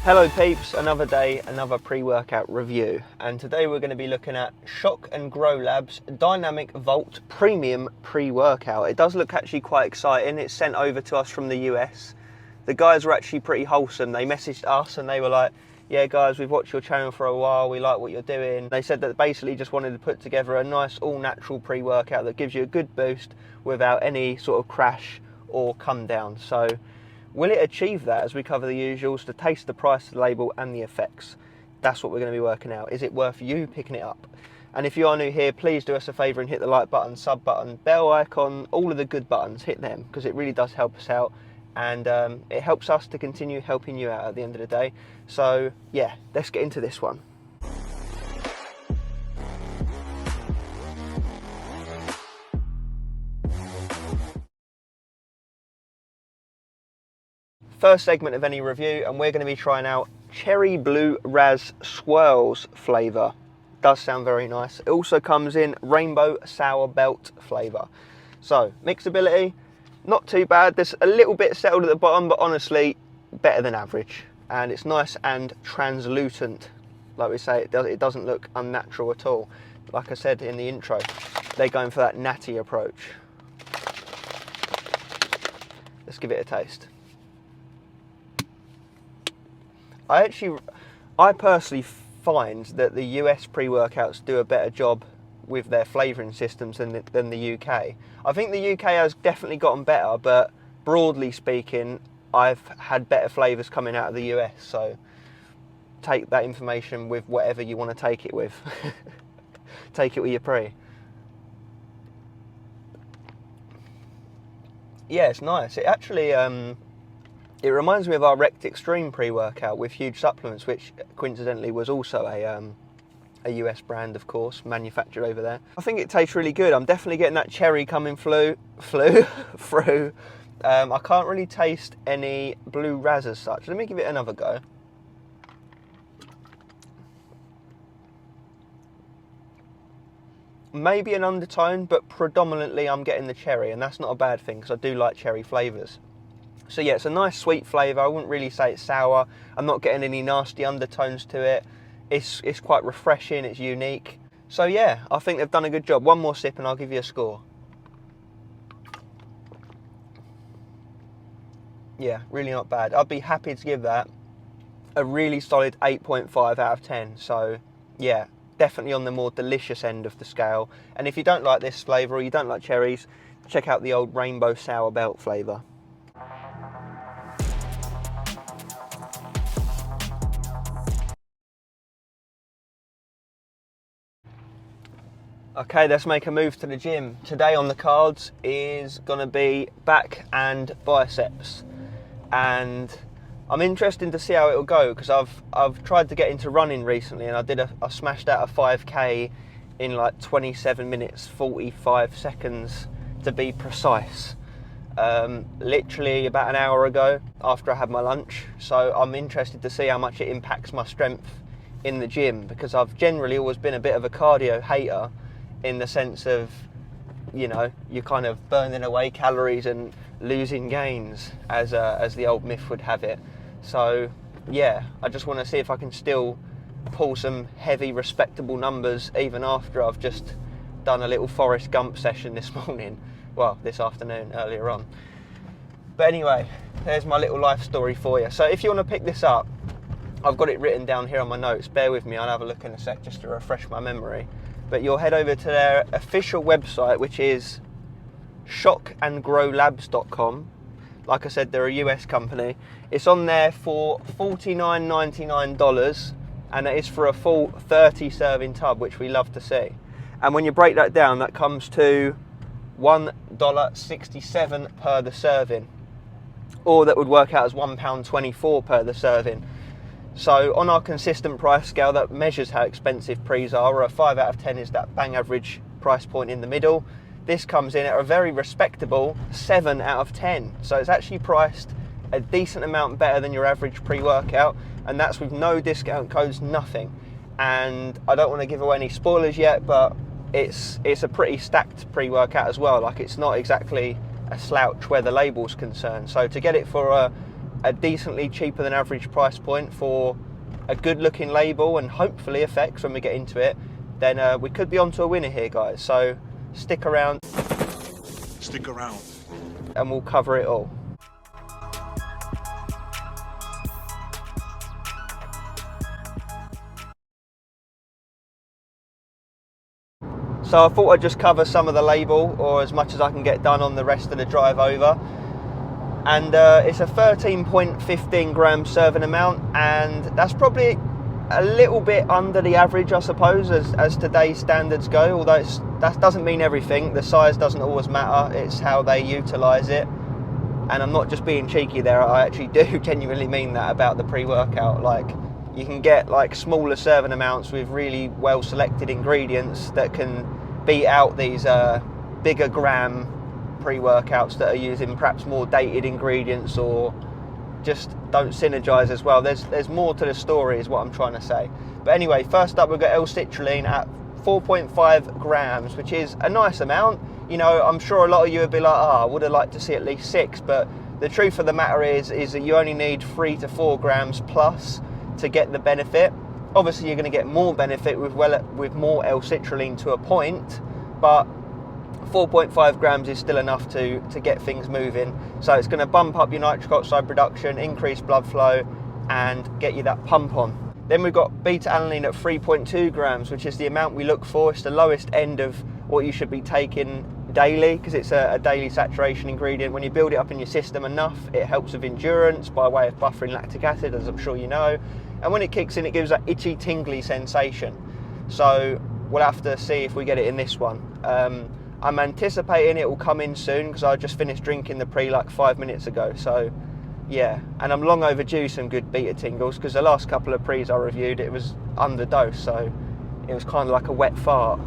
Hello peeps, another day, another pre-workout review, and today we're going to be looking at Shock and Grow Labs Dynamic Volt Premium pre-workout. It does look actually quite exciting. It's sent over to us from the US. The guys were actually pretty wholesome. They messaged us and they were like, yeah guys, we've watched your channel for a while, we like what you're doing. They said that they basically just wanted to put together a nice all natural pre-workout that gives you a good boost without any sort of crash or come down. So will it achieve that as we cover the usuals, the taste, the price, the label and the effects? That's what we're going to be working out. Is it worth you picking it up? And if you are new here, please do us a favour and hit the like button, sub button, bell icon, all of the good buttons, hit them because it really does help us out, and it helps us to continue helping you out at the end of the day. So yeah, let's get into this one. First segment of any review, and we're going to be trying out Cherry Blue Raz Swirls flavour. Does sound very nice. It also comes in Rainbow Sour Belt flavour. So, mixability, not too bad. There's a little bit settled at the bottom, but honestly, better than average. And it's nice and translucent. Like we say, it doesn't look unnatural at all. Like I said in the intro, they're going for that natty approach. Let's give it a taste. I personally find that the US pre-workouts do a better job with their flavouring systems than the UK. I think the UK has definitely gotten better, but broadly speaking, I've had better flavours coming out of the US, so take that information with whatever you want to take it with. Take it with your pre. Yeah, it's nice. It actually, it reminds me of our Rect Extreme pre-workout with Huge Supplements, which coincidentally was also a US brand, of course, manufactured over there. I think it tastes really good. I'm definitely getting that cherry coming through. I can't really taste any blue raz as such. Let me give it another go. Maybe an undertone, but predominantly I'm getting the cherry, and that's not a bad thing because I do like cherry flavours. So yeah, it's a nice sweet flavour. I wouldn't really say it's sour. I'm not getting any nasty undertones to it. It's quite refreshing, it's unique. So yeah, I think they've done a good job. One more sip and I'll give you a score. Yeah, really not bad. I'd be happy to give that a really solid 8.5 out of 10. So yeah, definitely on the more delicious end of the scale. And if you don't like this flavour or you don't like cherries, check out the old Rainbow Sour Belt flavour. Okay, let's make a move to the gym. Today on the cards is going to be back and biceps, and I'm interested to see how it'll go because I've tried to get into running recently, and I smashed out a 5k in like 27 minutes 45 seconds to be precise, literally about an hour ago after I had my lunch. So I'm interested to see how much it impacts my strength in the gym, because I've generally always been a bit of a cardio hater, in the sense of, you know, you're kind of burning away calories and losing gains, as the old myth would have it. So yeah, I just want to see if I can still pull some heavy, respectable numbers even after I've just done a little Forrest Gump session this morning. Well, this afternoon, earlier on. But anyway, there's my little life story for you. So if you want to pick this up, I've got it written down here on my notes. Bear with me, I'll have a look in a sec just to refresh my memory. But you'll head over to their official website, which is shockandgrowlabs.com. Like I said, they're a US company. It's on there for $49.99, and it is for a full 30 serving tub, which we love to see. And when you break that down, that comes to $1.67 per the serving, or that would work out as £1.24 per the serving. So on our consistent price scale that measures how expensive pre's are, a 5 out of 10 is that bang average price point in the middle. This comes in at a very respectable 7 out of 10. So it's actually priced a decent amount better than your average pre-workout, and that's with no discount codes, nothing. And I don't want to give away any spoilers yet, but it's a pretty stacked pre-workout as well. Like, it's not exactly a slouch where the label's concerned. So to get it for a a decently cheaper than average price point for a good looking label and hopefully effects when we get into it, then we could be onto a winner here, guys. So stick around. Stick around. And we'll cover it all. So I thought I'd just cover some of the label, or as much as I can get done on the rest of the drive over. And it's a 13.15 gram serving amount, and that's probably a little bit under the average, I suppose, as today's standards go, although that doesn't mean everything. The size doesn't always matter, it's how they utilise it. And I'm not just being cheeky there, I actually do genuinely mean that about the pre-workout. Like, you can get like smaller serving amounts with really well selected ingredients that can beat out these bigger gram pre-workouts that are using perhaps more dated ingredients or just don't synergize as well. There's more to the story is what I'm trying to say. But anyway, first up we've got L-citrulline at 4.5 grams, which is a nice amount. You know, I'm sure a lot of you would be like, I would have liked to see at least 6, but the truth of the matter is that you only need 3 to 4 grams plus to get the benefit. Obviously you're going to get more benefit with more L-citrulline to a point, but 4.5 grams is still enough to get things moving. So it's going to bump up your nitric oxide production, increase blood flow, and get you that pump on. Then we've got beta-alanine at 3.2 grams, which is the amount we look for. It's the lowest end of what you should be taking daily, because it's a daily saturation ingredient. When you build it up in your system enough, it helps with endurance by way of buffering lactic acid, as I'm sure you know. And when it kicks in, it gives that itchy, tingly sensation. So we'll have to see if we get it in this one. I'm anticipating it will come in soon, because I just finished drinking the pre like 5 minutes ago. So yeah, and I'm long overdue some good beta tingles, because the last couple of pre's I reviewed, it was underdosed, so it was kind of like a wet fart.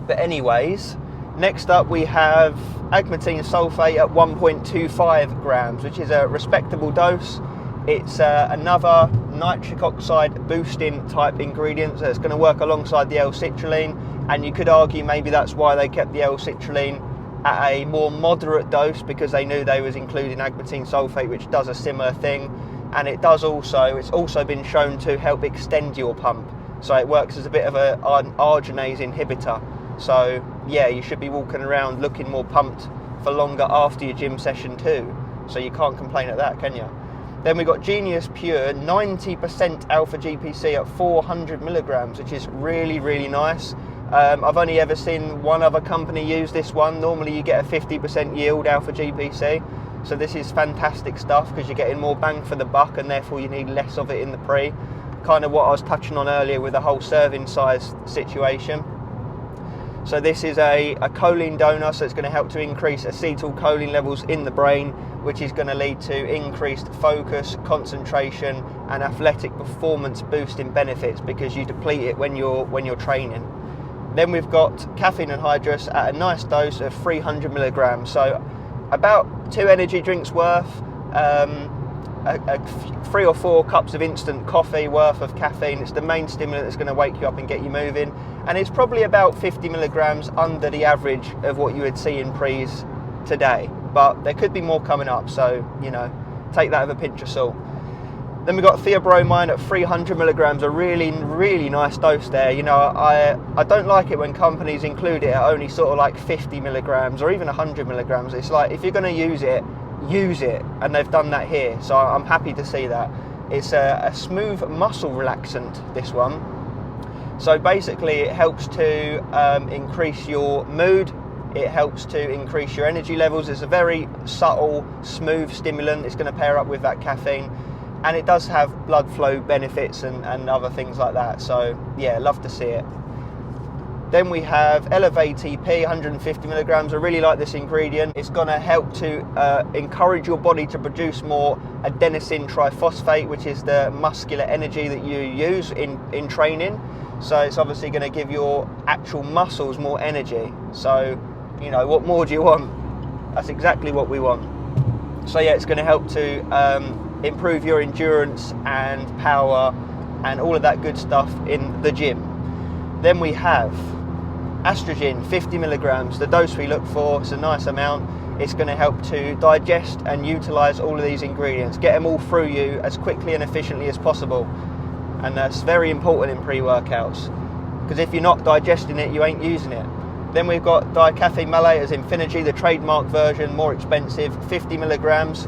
But anyways, next up we have agmatine sulfate at 1.25 grams, which is a respectable dose. It's another nitric oxide boosting type ingredient that's going to work alongside the L-citrulline, and you could argue maybe that's why they kept the L-citrulline at a more moderate dose, because they knew they was including agmatine sulfate, which does a similar thing. And it's also been shown to help extend your pump, so it works as a bit of an arginase inhibitor. So yeah, you should be walking around looking more pumped for longer after your gym session too, so you can't complain at that, can you? Then we've got Genius Pure 90% alpha GPC at 400 milligrams, which is really, really nice. I've only ever seen one other company use this one. Normally you get a 50% yield alpha GPC, so this is fantastic stuff, because you're getting more bang for the buck, and therefore you need less of it in the pre. Kind of what I was touching on earlier with the whole serving size situation. So this is a choline donor, so it's going to help to increase acetylcholine levels in the brain, which is going to lead to increased focus, concentration, and athletic performance boosting benefits, because you deplete it when you're training. Then we've got caffeine anhydrous at a nice dose of 300 milligrams, so about 2 energy drinks worth, 3 or 4 cups of instant coffee worth of caffeine. It's the main stimulant that's going to wake you up and get you moving, and it's probably about 50 milligrams under the average of what you would see in pre's today, but there could be more coming up, so you know, take that with a pinch of salt. Then we've got theobromine at 300 milligrams, a really, really nice dose there. You know, I don't like it when companies include it at only sort of like 50 milligrams or even 100 milligrams. It's like, if you're going to use it, and they've done that here, so I'm happy to see that. It's a smooth muscle relaxant, this one. So basically it helps to increase your mood, it helps to increase your energy levels. It's a very subtle, smooth stimulant. It's going to pair up with that caffeine, and it does have blood flow benefits and other things like that. So yeah, love to see it. Then we have Elevate TP, 150 milligrams. I really like this ingredient. It's going to help to encourage your body to produce more adenosine triphosphate, which is the muscular energy that you use in training. So it's obviously going to give your actual muscles more energy. So, you know, what more do you want? That's exactly what we want. So yeah, it's going to help to improve your endurance and power and all of that good stuff in the gym. Then we have Astrogen, 50 milligrams, the dose we look for. It's a nice amount. it's going to help to digest and utilize all of these ingredients, get them all through you as quickly and efficiently as possible. And that's very important in pre-workouts, because if you're not digesting it, you ain't using it. Then we've got dicaffeine malate as Infinergy, the trademark version, more expensive, 50 milligrams.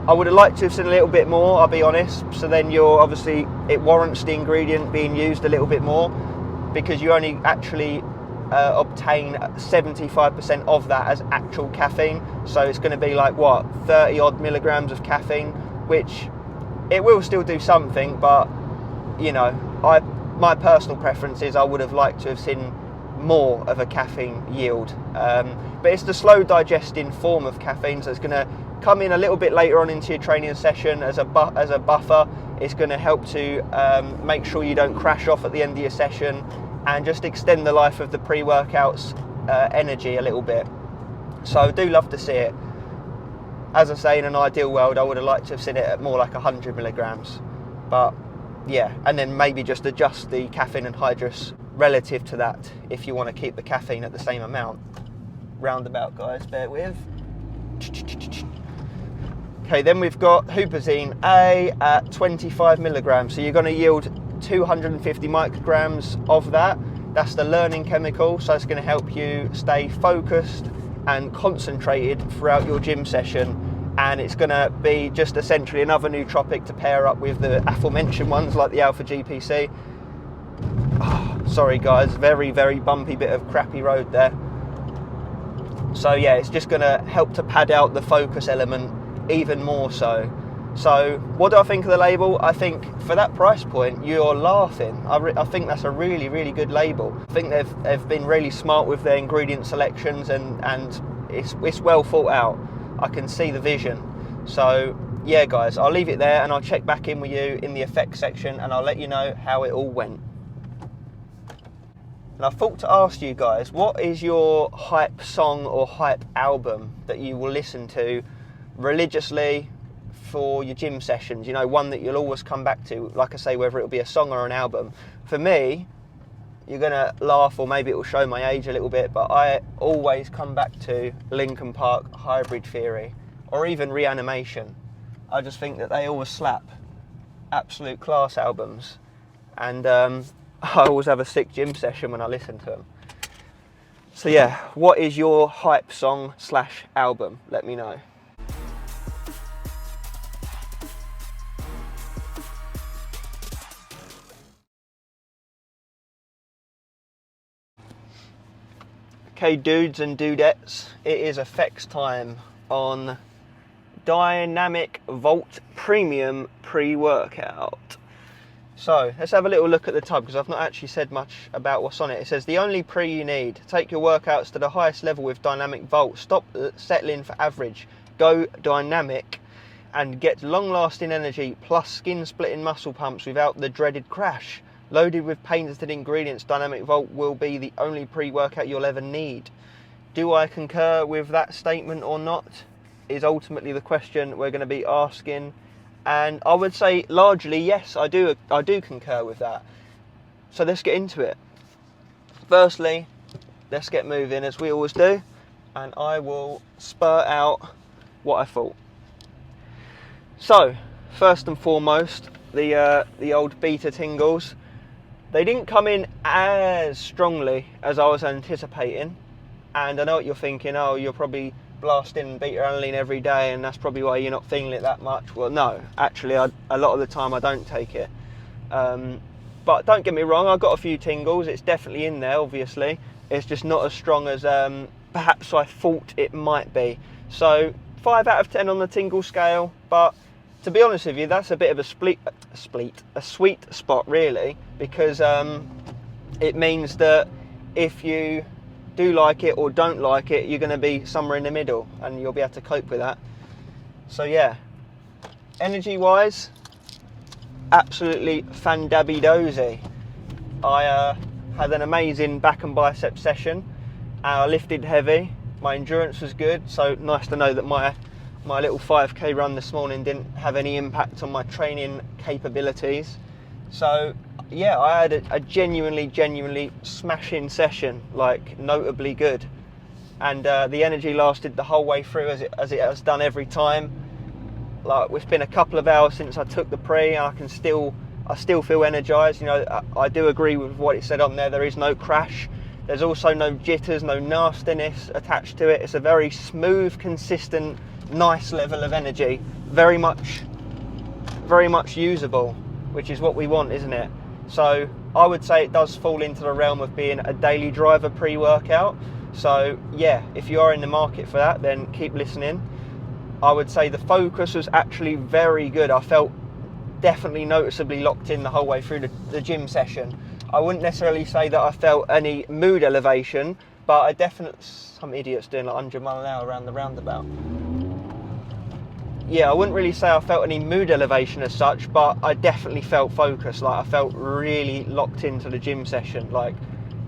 I would have liked to have seen a little bit more, I'll be honest. So then you're obviously, it warrants the ingredient being used a little bit more, because you only actually obtain 75% of that as actual caffeine. So it's going to be like, what, 30 odd milligrams of caffeine, which it will still do something, but you know, my personal preference is I would have liked to have seen more of a caffeine yield. But it's the slow digesting form of caffeine, so it's going to come in a little bit later on into your training session as a buffer. It's going to help to make sure you don't crash off at the end of your session, and just extend the life of the pre-workouts energy a little bit. So I do love to see it. As I say, in an ideal world, I would have liked to have seen it at more like 100 milligrams. But yeah, and then maybe just adjust the caffeine and hydrous relative to that if you want to keep the caffeine at the same amount. Roundabout, guys, bear with. Okay, then we've got Huperzine A at 25 milligrams. So you're going to yield 250 micrograms of that. That's the learning chemical, so it's going to help you stay focused and concentrated throughout your gym session. And it's going to be just essentially another nootropic to pair up with the aforementioned ones like the Alpha GPC. Oh, sorry guys, very, very bumpy bit of crappy road there. So yeah, it's just going to help to pad out the focus element even more so. So what do I think of the label? I think for that price point, you're laughing. I think that's a really, really good label. I think they've been really smart with their ingredient selections, and it's well thought out. I can see the vision. So yeah guys, I'll leave it there and I'll check back in with you in the effects section and I'll let you know how it all went. And I thought to ask you guys, what is your hype song or hype album that you will listen to religiously for your gym sessions? You know, one that you'll always come back to, like I say, whether it'll be a song or an album. For me, you're gonna laugh, or maybe it will show my age a little bit, but I always come back to Linkin Park, Hybrid Theory, or even Reanimation. I just think that they always slap. Absolute class albums. And I always have a sick gym session when I listen to them. So yeah, what is your hype song / album? Let me know. Okay, dudes and dudettes, it is effects time on Dynamic Volt Premium pre-workout. So let's have a little look at the tub, because I've not actually said much about what's on it. It says the only pre you need. Take your workouts to the highest level with Dynamic Volt. Stop settling for average. Go dynamic and get long-lasting energy plus skin-splitting muscle pumps without the dreaded crash. Loaded with patented ingredients, Dynamic Volt will be the only pre-workout you'll ever need. Do I concur with that statement or not? Is ultimately the question we're going to be asking. And I would say largely yes, I do concur with that. So let's get into it. Firstly, let's get moving as we always do, and I will spurt out what I thought. So first and foremost, the old beta tingles. They didn't come in as strongly as I was anticipating, and I know what you're thinking. Oh, you're probably blasting beta alanine every day, and that's probably why you're not feeling it that much. Well, no, actually, a lot of the time I don't take it. But don't get me wrong, I've got a few tingles. It's definitely in there, obviously. It's just not as strong as perhaps I thought it might be. So 5 out of 10 on the tingle scale, but to be honest with you, that's a bit of a sweet spot, really, because it means that if you do like it or don't like it, you're going to be somewhere in the middle, and you'll be able to cope with that. So yeah, energy wise, absolutely fandabidozy. I had an amazing back and bicep session. I lifted heavy, my endurance was good, so nice to know that my little 5k run this morning didn't have any impact on my training capabilities. So yeah, I had a genuinely smashing session, like notably good. and the energy lasted the whole way through as it has done every time. Like, it's been a couple of hours since I took the pre, and I still feel energized. You know, I do agree with what it said on there. There is no crash. There's also no jitters, no nastiness attached to it. It's a very smooth, consistent, nice level of energy. Very much usable, which is what we want, isn't it? So I would say it does fall into the realm of being a daily driver pre-workout. So yeah, if you are in the market for that, then keep listening. I would say the focus was actually very good. I felt definitely noticeably locked in the whole way through the gym session. I wouldn't necessarily say that I felt any mood elevation, but I definitely, some idiots doing like 100 mile an hour around the roundabout. Yeah, I wouldn't really say I felt any mood elevation as such, but I definitely felt focused. Like, I felt really locked into the gym session, like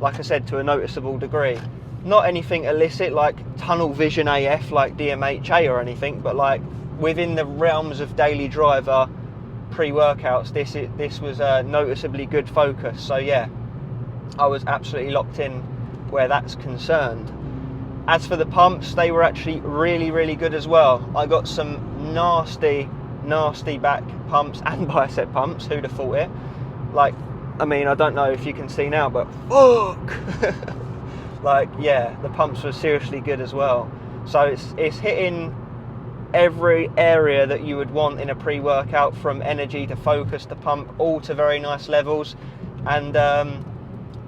I said, to a noticeable degree. Not anything illicit like tunnel vision AF like DMHA or anything, but like within the realms of daily driver pre-workouts, this was a noticeably good focus. So yeah, I was absolutely locked in where that's concerned. As for the pumps, they were actually really good as well. I got some nasty back pumps and bicep pumps. Who'd have thought it? Like, I mean, I don't know if you can see now, but fuck. Like, yeah, the pumps were seriously good as well. So it's hitting every area that you would want in a pre-workout, from energy to focus to pump, all to very nice levels. And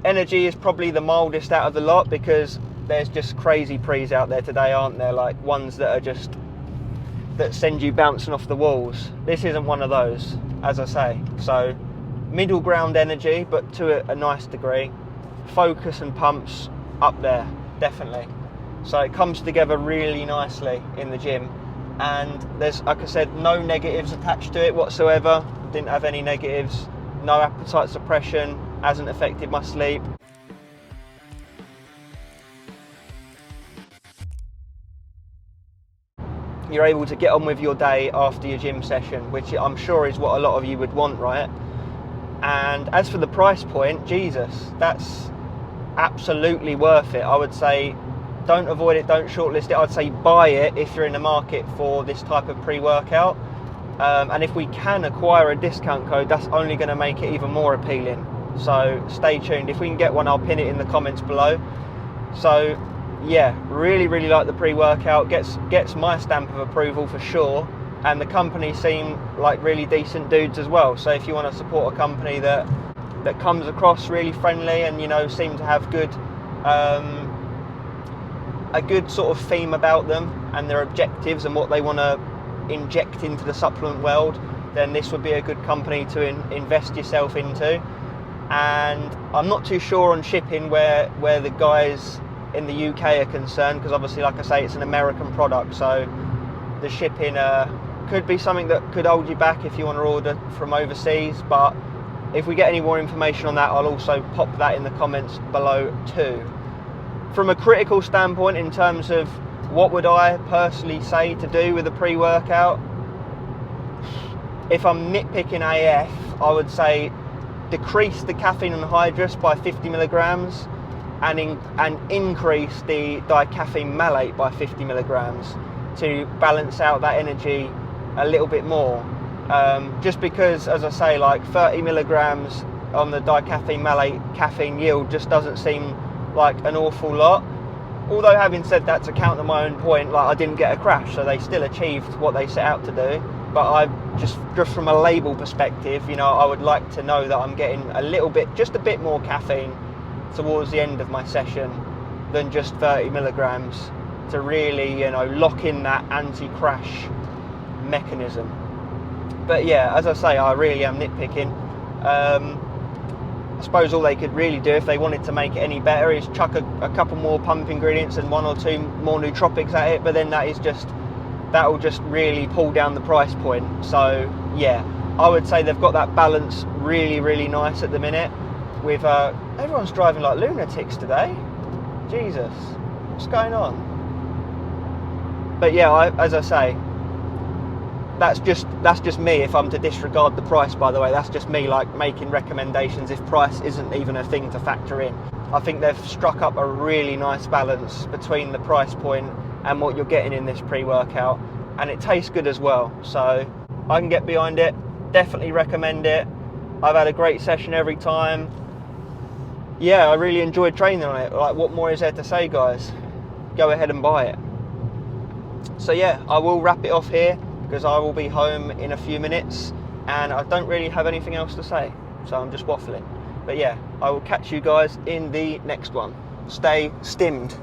energy is probably the mildest out of the lot, because there's just crazy pre's out there today, aren't there? Like, ones that send you bouncing off the walls. This isn't one of those, as I say. So middle ground energy, but to a nice degree. Focus and pumps up there, definitely. So it comes together really nicely in the gym. And there's, like I said, no negatives attached to it whatsoever. Didn't have any negatives. No appetite suppression. Hasn't affected my sleep. You're able to get on with your day after your gym session, which I'm sure is what a lot of you would want, right? And as for the price point, Jesus, that's absolutely worth it. I would say don't avoid it, don't shortlist it. I'd say buy it if you're in the market for this type of pre-workout. And if we can acquire a discount code, that's only going to make it even more appealing. So stay tuned. If we can get one, I'll pin it in the comments below. So yeah, really like the pre-workout. Gets my stamp of approval for sure. And the company seem like really decent dudes as well. So if you want to support a company that comes across really friendly and, you know, seem to have good a good sort of theme about them and their objectives and what they want to inject into the supplement world, then this would be a good company to invest yourself into. And I'm not too sure on shipping where the guys in the UK are concerned, because obviously, like I say, it's an American product, so the shipping could be something that could hold you back if you want to order from overseas. But if we get any more information on that, I'll also pop that in the comments below too. From a critical standpoint, in terms of what would I personally say to do with a pre-workout, if I'm nitpicking AF, I would say decrease the caffeine anhydrous by 50 milligrams and increase the dicaffeine malate by 50 milligrams to balance out that energy a little bit more. Just because, as I say, like 30 milligrams on the dicaffeine malate caffeine yield just doesn't seem like an awful lot. Although, having said that, to counter my own point, like, I didn't get a crash, so they still achieved what they set out to do. But I just from a label perspective, you know, I would like to know that I'm getting just a bit more caffeine towards the end of my session than just 30 milligrams to really, you know, lock in that anti-crash mechanism. But yeah, as I say, I really am nitpicking. I suppose all they could really do if they wanted to make it any better is chuck a couple more pump ingredients and 1 or 2 more nootropics at it, but then that will just really pull down the price point. So yeah, I would say they've got that balance really nice at the minute. With everyone's driving like lunatics today. Jesus, what's going on? But yeah, as I say, that's just me. If I'm to disregard the price, by the way, that's just me like making recommendations if price isn't even a thing to factor in. I think they've struck up a really nice balance between the price point and what you're getting in this pre-workout, and it tastes good as well. So I can get behind it, definitely recommend it. I've had a great session every time. Yeah, I really enjoyed training on it. Like, what more is there to say, guys? Go ahead and buy it. So yeah, I will wrap it off here because I will be home in a few minutes and I don't really have anything else to say, so I'm just waffling. But yeah, I will catch you guys in the next one. Stay stimmed.